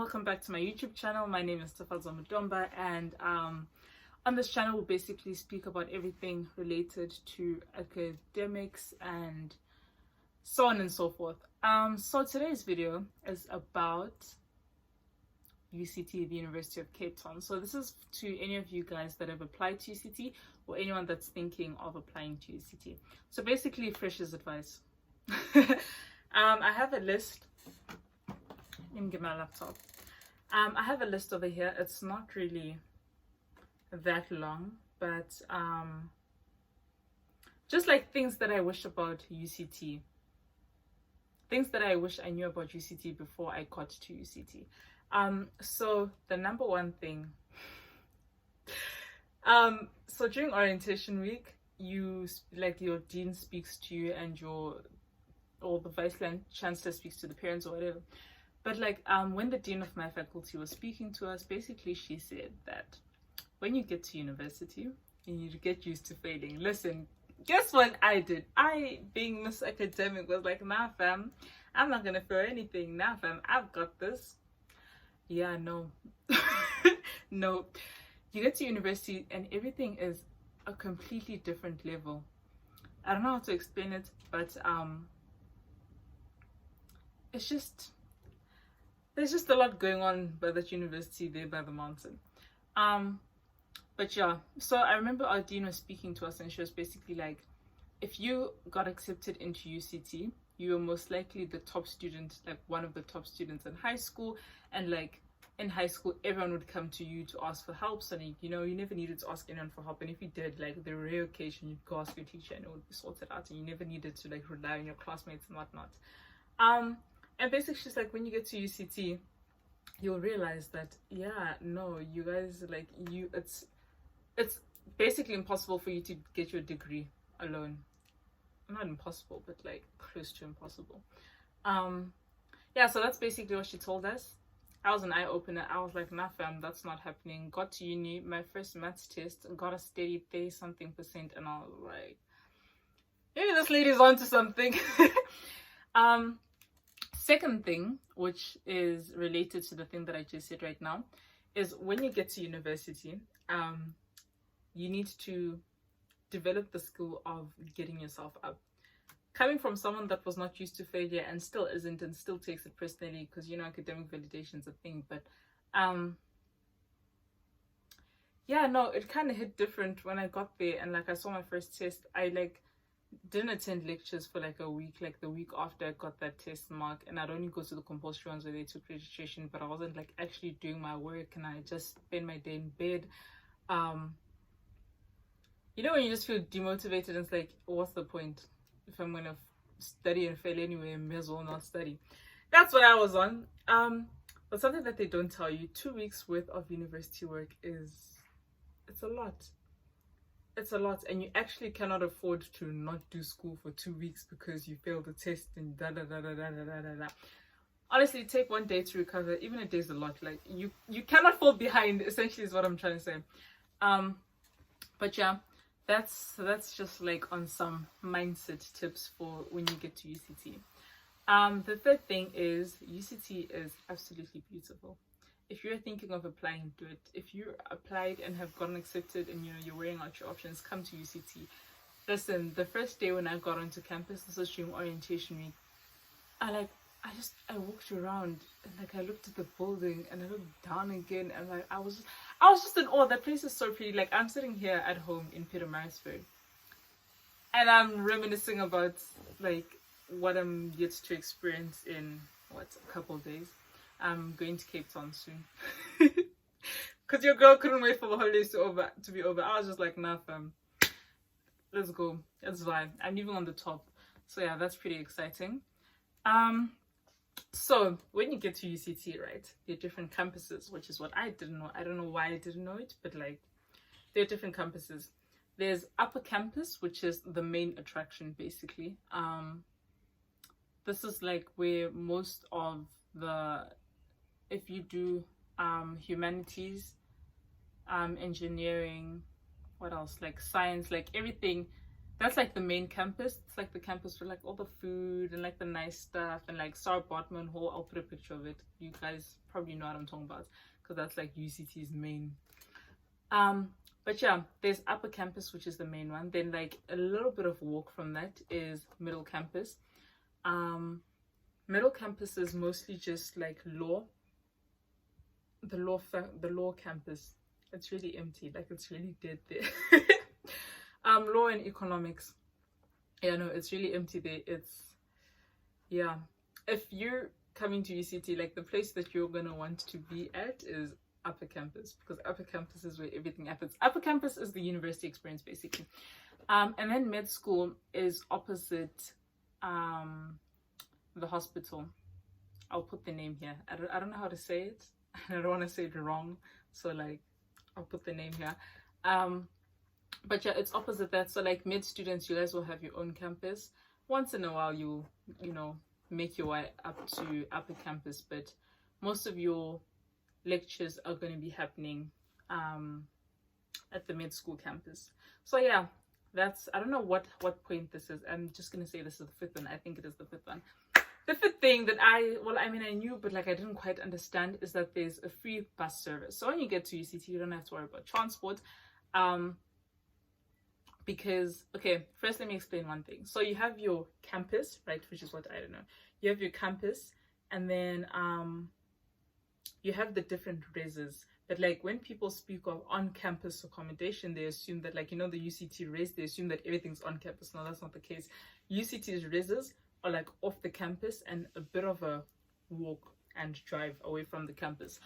welcome back to my YouTube channel. My name is Tafazwa Mudomba, and on this channel we'll basically speak about everything related to academics and so on and so forth. So today's video is about UCT, the University of Cape Town. So this is to any of you guys that have applied to UCT or anyone that's thinking of applying to UCT. So basically, freshers advice. I have a list. Let me get my laptop. I have a list over here. It's not really that long, but just like things that I wish about UCT, things that I wish I knew about UCT before I got to UCT. So the number one thing, so during orientation week, your dean speaks to you, and or the vice chancellor speaks to the parents or whatever. But when the dean of my faculty was speaking to us, basically she said that when you get to university, you need to get used to failing. Listen, guess what I did? I, being Miss Academic, was like, nah fam, I'm not gonna fail anything. Nah fam, I've got this. Yeah, no. No. You get to university and everything is a completely different level. I don't know how to explain it, but it's just, there's just a lot going on by that university there by the mountain. But yeah, so I remember our dean was speaking to us, and she was basically like, if you got accepted into UCT, you were most likely the top student, like one of the top students in high school, and in high school everyone would come to you to ask for help. So you never needed to ask anyone for help, and if you did, the rare occasion, you'd go ask your teacher and it would be sorted out, and you never needed to rely on your classmates and whatnot. And basically she's like, when you get to UCT, you'll realize that, yeah, no, you guys, it's basically impossible for you to get your degree alone. Not impossible, but close to impossible. Yeah, so that's basically what she told us. I was an eye-opener. I was like, nah fam, that's not happening. Got to uni, my first maths test, got a steady 30-something%, and I was like, maybe this lady's onto something. Second thing, which is related to the thing that I just said right now, is when you get to university, you need to develop the skill of getting yourself up. Coming from someone that was not used to failure and still isn't, and still takes it personally, because academic validation is a thing, but yeah, no, it kind of hit different when I got there, and I saw my first test. I didn't attend lectures for a week. The week after I got that test mark, and I'd only go to the compulsory ones where they took registration, but I wasn't actually doing my work, and I just spent my day in bed. When you just feel demotivated, and it's what's the point? If I'm gonna study and fail anyway, I may as well not study. That's what I was on. But something that they don't tell you, 2 weeks worth of university work it's a lot. It's a lot, and you actually cannot afford to not do school for 2 weeks because you failed the test and da da da da da da da da. Honestly, take 1 day to recover. Even a day is a lot. You cannot fall behind, essentially, is what I'm trying to say. But yeah, that's just on some mindset tips for when you get to UCT. The third thing is UCT is absolutely beautiful. If you're thinking of applying, do it. If you applied and have gotten accepted and you're weighing out your options, come to UCT. Listen, the first day when I got onto campus, this was during orientation week, I walked around and I looked at the building and I looked down again, and I was just in awe. That place is so pretty. I'm sitting here at home in Pietermaritzburg and I'm reminiscing about what I'm yet to experience in a couple of days. I'm going to Cape Town soon. Because your girl couldn't wait for the holidays to be over. I was just like, nah fam, let's go. Let's vibe. I'm even on the top. So yeah, that's pretty exciting. So when you get to UCT, right, there are different campuses, which is what I didn't know. I don't know why I didn't know it, but there are different campuses. There's Upper Campus, which is the main attraction basically. This is where most of if you do humanities, engineering, what else, science, everything that's like the main campus. It's like the campus with like all the food and like the nice stuff, and like Sarah Bartman Hall. I'll put a picture of it. You guys probably know what I'm talking about because that's like UCT's main. But yeah, there's upper campus, which is the main one. Then like a little bit of walk from that is middle campus. Middle campus is mostly just like law. The law campus. It's really empty. Like it's really dead there. Law and economics. Yeah, no, it's really empty there. It's, yeah. If you're coming to UCT, like the place that you're gonna want to be at is upper campus, because upper campus is where everything happens. Upper campus is the university experience basically. And then med school is opposite the hospital. I'll put the name here. I don't know how to say it. I don't want to say it wrong, so like I'll put the name here. But yeah, it's opposite that. So like mid students, you guys will have your own campus. Once in a while you know, make your way up to upper campus, but most of your lectures are going to be happening at the mid school campus. So yeah, that's, I don't know what point this is. I'm just going to say this is the fifth one. I think it is the fifth one. The fifth thing that I knew, but like I didn't quite understand, is that there's a free bus service. So when you get to UCT, you don't have to worry about transport. Because, okay, first let me explain one thing. So you have your campus, right, which is what, I don't know. You have your campus, and then you have the different reses. But like when people speak of on-campus accommodation, they assume that, like, you know, the UCT res, they assume that everything's on campus. No, that's not the case. UCT's reses are like off the campus and a bit of a walk and drive away from the campus.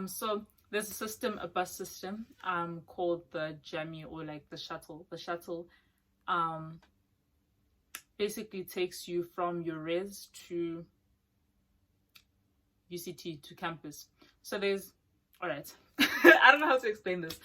So there's a system, a bus system called the Jammy, or like the shuttle. The shuttle basically takes you from your res to UCT to campus. So there's, all right, I don't know how to explain this.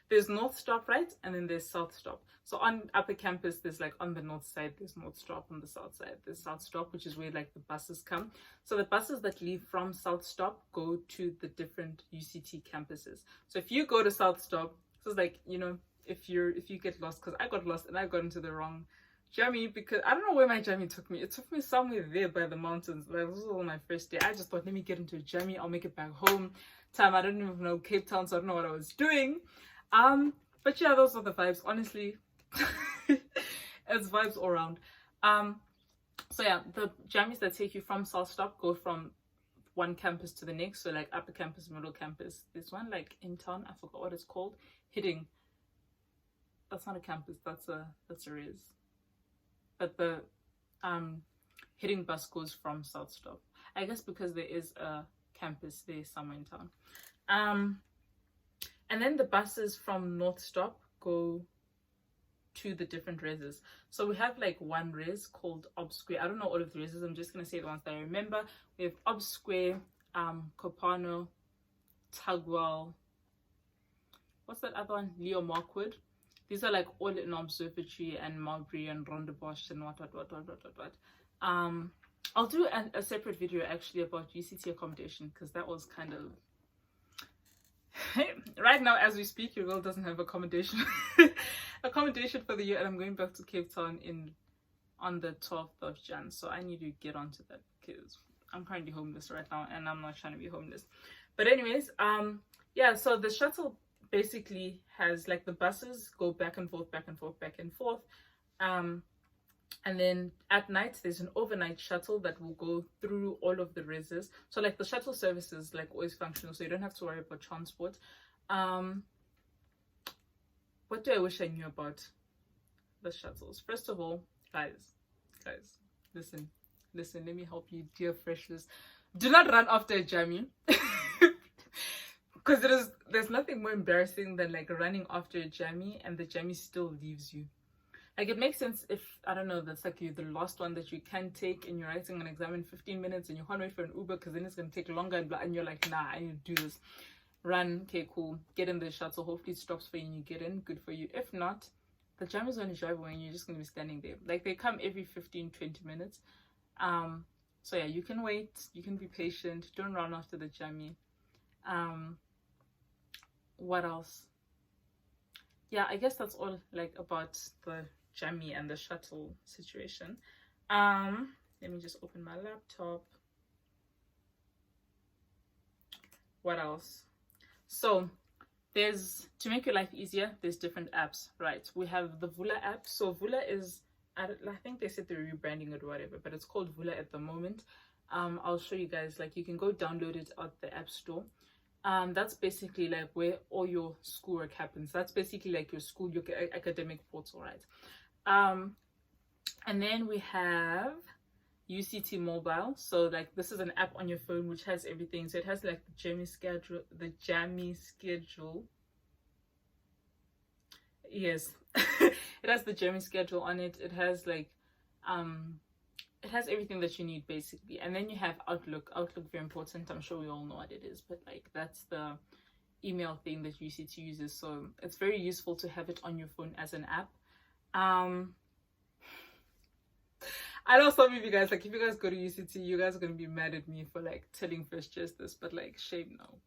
There's north stop, right? And then there's south stop. So on upper campus, there's like on the north side, there's north stop. On the south side, there's south stop, which is where like the buses come. So the buses that leave from south stop go to the different UCT campuses. So if you go to south stop, so it's like, you know, if you get lost, because I got lost and I got into the wrong Jammy, because I don't know where my Jammy took me. It took me somewhere there by the mountains. Like, this was on my first day. I just thought, let me get into a Jammy, I'll make it back home. I don't even know Cape Town, so I don't know what I was doing. But yeah, those are the vibes, honestly. It's vibes all around. So yeah, the jammies that take you from South Stop go from one campus to the next. So like upper campus, middle campus. There's one like in town, I forgot what it's called. Hitting. That's not a campus, that's a res. But the Hitting bus goes from South Stop. I guess because there is a campus there somewhere in town. And then the buses from North Stop go to the different reses. So we have like one res called Ob Square. I don't know all of the reses, I'm just gonna say the ones that I remember. We have Ob Square, Copano, Tugwell, what's that other one? Leo Markwood. These are like all in Observatory and Marbury and Rondebosch and what. I'll do a separate video actually about UCT accommodation, because that was kind of right now as we speak, your girl doesn't have accommodation for the year, and I'm going back to Cape Town on the 12th of Jan, so I need to get onto that because I'm currently homeless right now and I'm not trying to be homeless. But anyways, yeah, so the shuttle basically has like the buses go back and forth, and then at night there's an overnight shuttle that will go through all of the reses. So like the shuttle service is like always functional, so you don't have to worry about transport. What do I wish I knew about the shuttles? First of all, guys, listen, let me help you, dear freshers. Do not run after a jammy. Because there's nothing more embarrassing than like running after a jammy and the jammy still leaves you. Like, it makes sense if, I don't know, that's like the last one that you can take and you're writing an exam in 15 minutes and you can't wait for an Uber because then it's going to take longer, and you're like, nah, I need to do this. Run, okay, cool. Get in the shuttle. Hopefully it stops for you and you get in. Good for you. If not, the jam is going to drive away and you're just going to be standing there. Like, they come every 15-20 minutes. So yeah, you can wait. You can be patient. Don't run after the jammy. What else? Yeah, I guess that's all like about the Jammy and the shuttle situation. Let me just open my laptop. What else? So there's, to make your life easier, there's different apps, right? We have the Vula app. So Vula is, I think they said they're rebranding it or whatever, but it's called Vula at the moment. I'll show you guys, like you can go download it at the app store. That's basically like where all your schoolwork happens. That's basically like your school, your academic portal, right? And then we have UCT mobile. So like this is an app on your phone which has everything. So it has like the Jammy schedule. Yes. It has the Jammy schedule on it. It has like it has everything that you need basically. And then you have Outlook. Outlook, very important. I'm sure we all know what it is, but like that's the email thing that UCT uses. So it's very useful to have it on your phone as an app. I know some of you guys, like if you guys go to UCT, you guys are going to be mad at me for like telling first years this, but like shame no.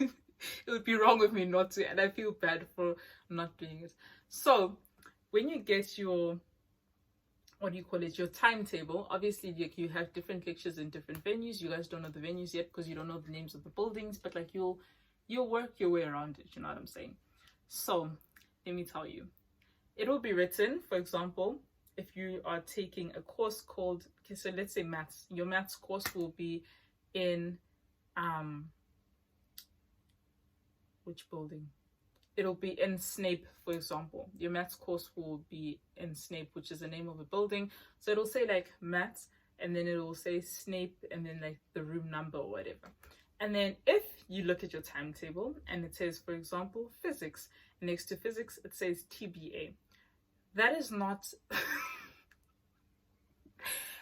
It would be wrong of me not to, and I feel bad for not doing it. So when you get your, what do you call it, your timetable, obviously like you have different lectures in different venues. You guys don't know the venues yet because you don't know the names of the buildings, but like you'll work your way around it, you know what I'm saying? So let me tell you, it will be written, for example, if you are taking a course called, okay, so let's say maths, your maths course will be in which building? It'll be in Snape, for example. Your maths course will be in Snape, which is the name of a building. So it'll say like maths, and then it'll say Snape, and then like the room number or whatever. And then if you look at your timetable and it says, for example, physics, next to physics it says TBA. That is not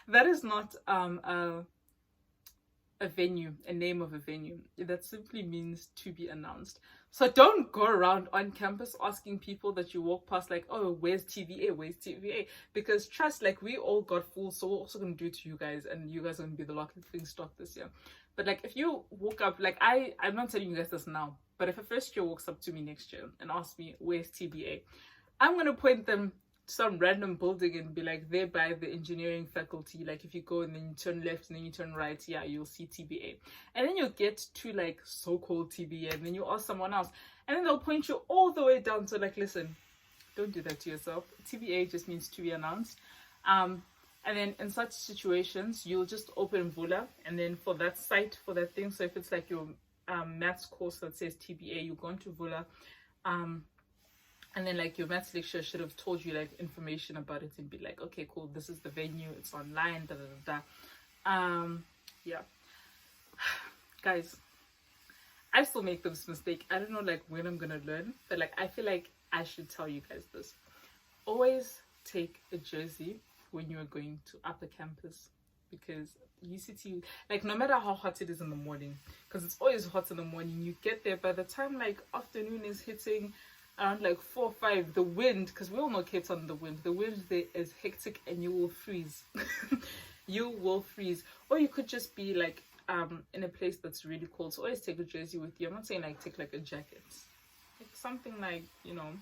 that is not a venue, a name of a venue. That simply means to be announced. So don't go around on campus asking people that you walk past like, oh, where's TBA, where's TBA? Because trust, like we all got fools, so we're also gonna do it to you guys, and you guys are gonna be the laughing stock this year. But like if you walk up, like I'm not telling you guys this now, but if a first year walks up to me next year and asks me where's TBA, I'm gonna point them to some random building and be like, they're by the engineering faculty. Like if you go and then you turn left and then you turn right, yeah, you'll see TBA. And then you'll get to like so-called TBA, and then you ask someone else, and then they'll point you all the way down to like, listen, don't do that to yourself. TBA just means to be announced. And then in such situations, you'll just open Vula, and then for that site, for that thing, so if it's like your maths course that says TBA, you go into Vula, and then like your maths lecturer should have told you like information about it and be like, okay, cool, this is the venue, it's online, da da da da. Yeah. Guys, I still make this mistake. I don't know like when I'm gonna learn, but like I feel like I should tell you guys this. Always take a jersey when you're going to upper campus, because UCT, like no matter how hot it is in the morning, because it's always hot in the morning, you get there, by the time like afternoon is hitting around like 4 or 5, the wind, because we all know Cape Town, the wind there is hectic and you will freeze. You will freeze. Or you could just be like in a place that's really cold, so always take a jersey with you. I'm not saying like take like a jacket, like something like, you know,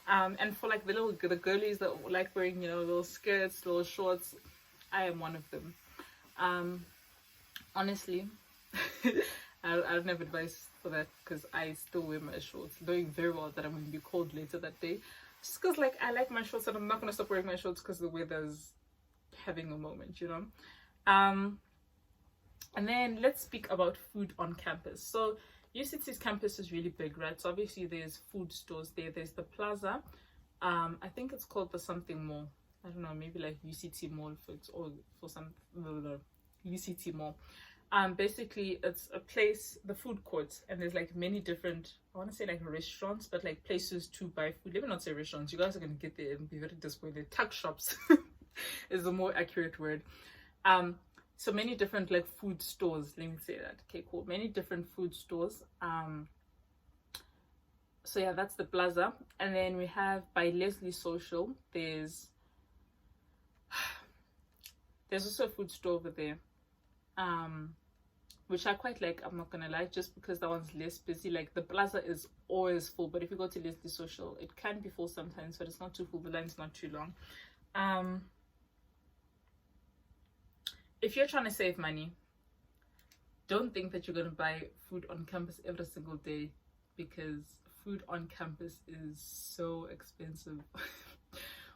and for like the girlies that like wearing, you know, little skirts, little shorts, I am one of them. Honestly, I don't have advice for that, because I still wear my shorts, knowing very well that I'm going to be cold later that day, just because like I like my shorts, and I'm not going to stop wearing my shorts because the weather's having a moment, you know. And then let's speak about food on campus. So UCT's campus is really big, right? So obviously there's food stores there. There's the plaza. I think it's called the something mall. I don't know, maybe like UCT mall for some UCT mall. Basically it's a place, the food court, and there's like many different, I want to say like restaurants, but like places to buy food. Let me not say restaurants, you guys are going to get there and be very disappointed. Tuck shops is the more accurate word. So many different like food stores, let me say that. Okay, cool, many different food stores. So yeah, that's the plaza. And then we have by Leslie Social, there's also a food store over there. which I quite like, I'm not gonna lie, just because that one's less busy. Like the plaza is always full, but if you go to Leslie Social, it can be full sometimes, but it's not too full, the line's not too long. If you're trying to save money, don't think that you're going to buy food on campus every single day, because food on campus is so expensive.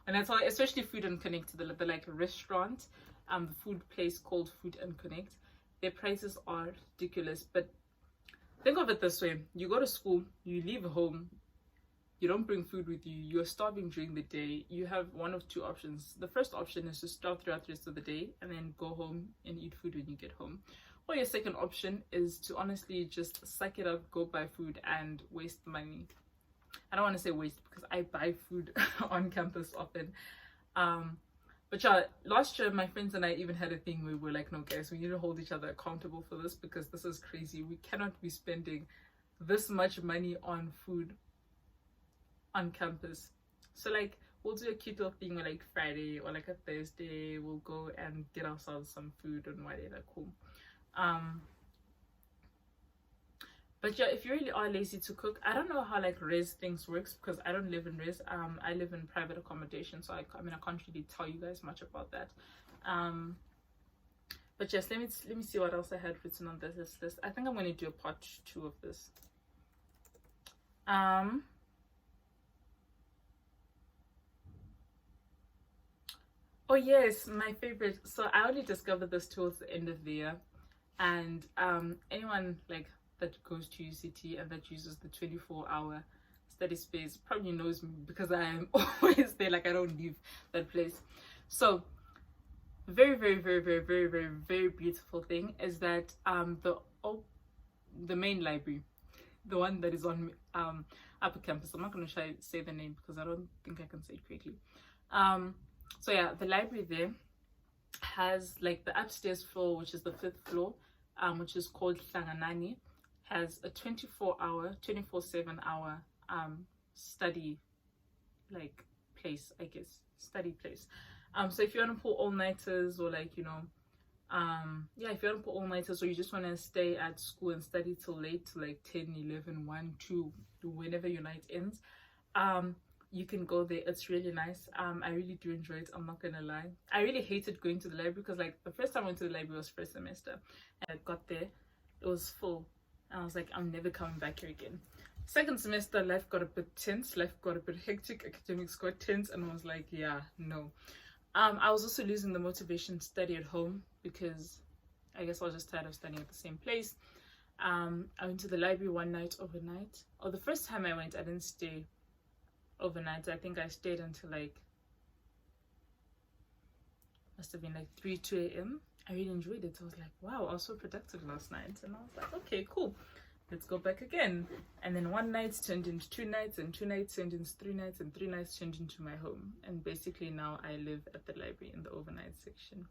And that's why, especially Food and Connect, the like restaurant, the food place called Food and Connect, their prices are ridiculous. But think of it this way: you go to school, you leave home, you don't bring food with you, you're starving during the day. You have one of two options. The first option is to starve throughout the rest of the day and then go home and eat food when you get home. Or your second option is to honestly just suck it up, go buy food and waste money. I don't want to say waste because I buy food on campus often. But yeah, last year my friends and I even had a thing where we're like, no guys, we need to hold each other accountable for this, because this is crazy. We cannot be spending this much money on food on campus. So like, we'll do a cute little thing like Friday or like a Thursday, we'll go and get ourselves some food and whatever. Cool. But yeah, if you really are lazy to cook, I don't know how like res things works, because I don't live in res. I live in private accommodation, so I mean I can't really tell you guys much about that. But yes, let me see what else I had written on this list. I think I'm going to do a part 2 of this. Oh yes, my favorite. So I only discovered this towards the end of the year, and anyone like that goes to UCT and that uses the 24-hour study space probably knows me, because I am always there. Like I don't leave that place. So very beautiful thing is that the main library, the one that is on upper campus, I'm not going to try to say the name because I don't think I can say it correctly. So yeah, the library there has like the upstairs floor, which is the 5th floor, which is called Hlanganani, has a 24/7 hour study like place, I guess, study place. So if you want to pull all-nighters, or like, you know, yeah, if you want to pull all-nighters, or you just want to stay at school and study till late, to like 10, 11, 1, 2, whenever your night ends, you can go there. It's really nice. I really do enjoy it, I'm not gonna lie. I really hated going to the library, because like the first time I went to the library was first semester, and I got there, it was full, and I was like, I'm never coming back here again. Second semester, life got a bit tense, life got a bit hectic, academics got tense, and I was like, yeah, no. I was also losing the motivation to study at home, because I guess I was just tired of studying at the same place. I went to the library one night overnight. Or the first time I went, I didn't stay overnight. I think I stayed until like, must have been like 2 a.m. I really enjoyed it. I was like, wow, I was so productive last night. And I was like, okay, cool, let's go back again. And then one night turned into 2 nights, and 2 nights turned into 3 nights, and 3 nights turned into my home. And basically now I live at the library in the overnight section.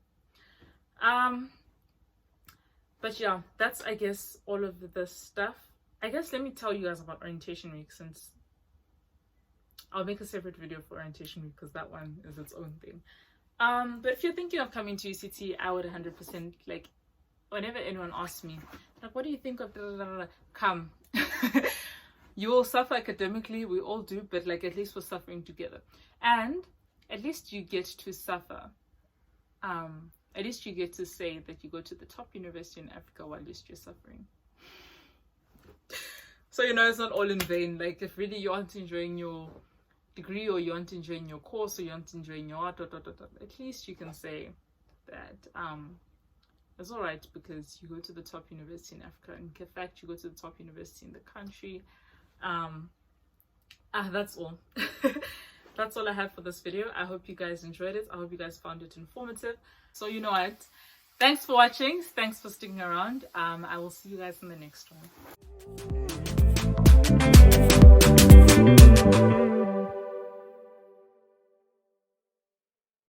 But yeah, that's, I guess, all of the stuff. I guess let me tell you guys about orientation week, since I'll make a separate video for orientation week, because that one is its own thing. But if you're thinking of coming to UCT, I would 100%, like, whenever anyone asks me, like, what do you think of come. You will suffer academically, we all do, but like, at least we're suffering together, and at least you get to suffer. At least you get to say that you go to the top university in Africa while you're suffering. So, you know, it's not all in vain. Like, if really you aren't enjoying your degree, or you aren't enjoying your course, or you aren't enjoying your art, at least you can say that it's all right, because you go to the top university in Africa. In fact, you go to the top university in the country. That's all. That's all I have for this video. I hope you guys enjoyed it. I hope you guys found it informative. So you know what, thanks for watching, thanks for sticking around. I will see you guys in the next one.